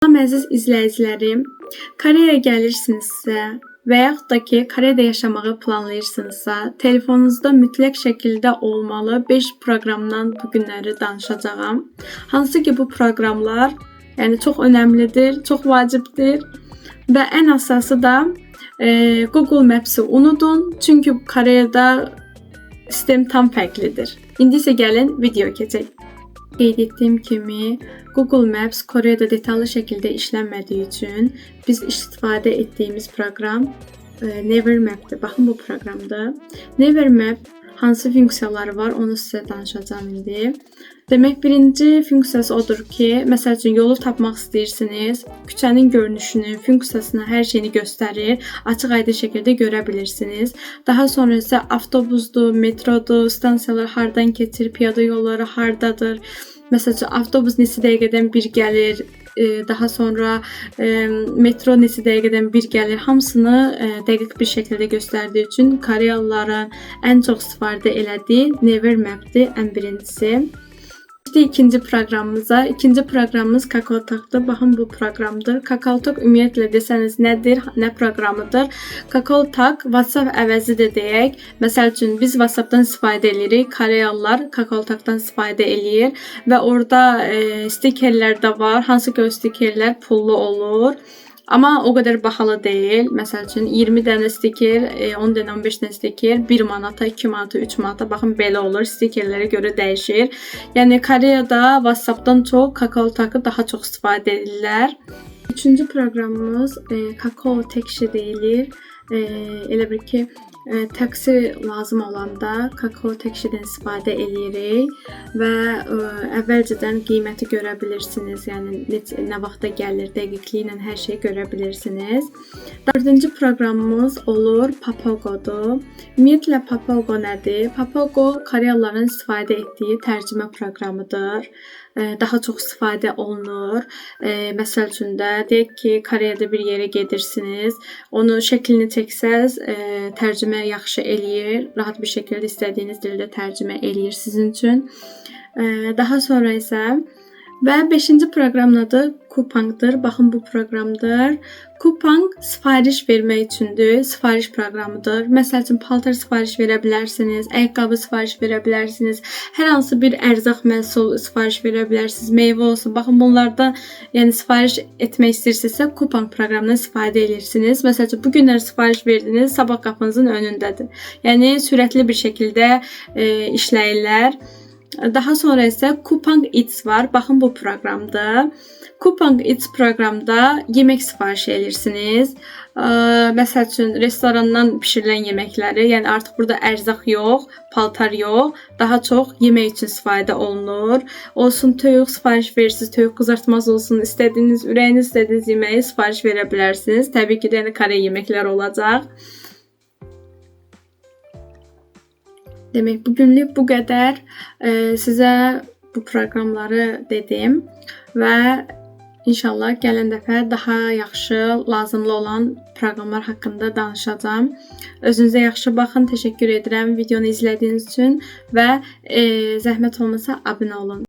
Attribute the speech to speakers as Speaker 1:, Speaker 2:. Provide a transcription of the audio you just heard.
Speaker 1: Salam əziz izləyicilərim, Koreyaya gəlirsinizsə və yaxud da ki, Koreyada yaşamağı planlayırsınızsa, telefonunuzda mütləq şəkildə olmalı 5 proqramdan bu günləri danışacağam. Hansı ki, bu proqramlar çox önəmlidir, çox vacibdir və ən əsası da Google Maps-i unudun, çünki Koreyada sistem tam fərqlidir. İndi isə gəlin video keçək. Qeyd etdiyim kimi, Google Maps Koreyada detallı şəkildə işlənmədiyi üçün biz istifadə etdiyimiz proqram Nevermap'dir. Baxın, bu proqramdır. Nevermap hansı funksiyaları var, onu sizə danışacağım indi. Demək, birinci funksiyası odur ki, məsəl üçün yolu tapmaq istəyirsiniz, küçənin görünüşünü, funksiyasını, hər şeyini göstərir, açıq-aydın şəkildə görə bilirsiniz. Daha sonra isə avtobusdur, metrodur, stansiyalar hardan keçir, piyada yolları hardadır. Məsəl üçün, avtobus neçə dəqiqədən bir gəlir, daha sonra metro neçə dəqiqədən bir gəlir. Hamısını dəqiq bir şəkildə göstərdiyi üçün Koreyalıların ən çox istifadə elədiyi Nevermap'dir ən birincisi. İkinci proqramımıza. İkinci proqramımız KakaoTalk'dır. Baxın, bu proqramdır. KakaoTalk ümumiyyətlə desəniz nədir, nə proqramıdır? KakaoTalk WhatsApp əvəzidir deyək. Məsəl üçün, biz WhatsApp'dan istifadə edirik. Koreyalılar KakaoTalk'dan istifadə edir və orada stikerlər də var. Hansı ki, o stikerlər pullu olur. Amma o qədər bahalı deyil. Məsəl üçün 20 dənə stiker, 10 dənə, 15 dənə stiker 1 manata, 2 manata, 3 manata. Baxın, belə olur. Stikerlərə görə dəyişir. Yəni Koreyada WhatsApp-dan çox KakaoTalk'ı daha çox istifadə edirlər. Üçüncü proqramımız Kakao Taxi deyilir. Elə bir ki, taksi lazım olanda Kakao Taxi'dən istifadə edirik və əvvəlcədən qiyməti görə bilirsiniz. Yəni nə vaxta gəlir, dəqiqliyi ilə hər şeyi görə bilirsiniz. Dördüncü proqramımız olur Papago'dur. Ümumiyyətlə Papago nədir? Papago Koreyalıların istifadə etdiyi tərcümə proqramıdır. Daha çox istifadə olunur. Məsəl üçün də deyək ki, Koreyada bir yerə gedirsiniz. Onu şəklini çəksəz, tərcümə yaxşı eləyir. Rahat bir şəkildə istədiyiniz dildə tərcümə eləyir sizin üçün. Daha sonra isə və 5-ci proqramın adı Coupang'dır. Baxın, bu proqramdır. Coupang sifariş vermək üçündür. Sifariş proqramıdır. Məsəl üçün, paltar sifariş verə bilərsiniz, ayaqqabı sifariş verə bilərsiniz, hər hansı bir ərzaq məhsul sifariş verə bilərsiniz, meyvə olsun. Baxın, bunlardan sifariş etmək istəyirsinizsə, Coupang proqramından istifadə edirsiniz. Məsəl üçün, bu günlər sifariş verdiniz, sabah qapınızın önündədir. Yəni, sürətli bir şəkildə işləyirlər. Daha sonra isə Coupang Eats var. Baxın, bu proqramda. Coupang Eats proqramda yemək sifariş edirsiniz. Məsəl üçün, restorandan pişirilən yeməkləri, yəni artıq burada ərzaq yox, paltar yox, daha çox yemək üçün istifadə olunur. Olsun, toyuq sifariş verirsiniz, toyuq qızartması olsun, istədiyiniz, ürəyiniz istədiyiniz yeməyi sifariş verə bilərsiniz. Təbii ki, də Korey yeməklər olacaq. Demək, bugünlük bu qədər. Sizə bu proqramları dedim və İnşallah gələn dəfə daha yaxşı, lazımlı olan proqramlar haqqında danışacağam. Özünüzə yaxşı baxın. Təşəkkür edirəm videonu izlədiyiniz üçün və zəhmət olmasa abunə olun.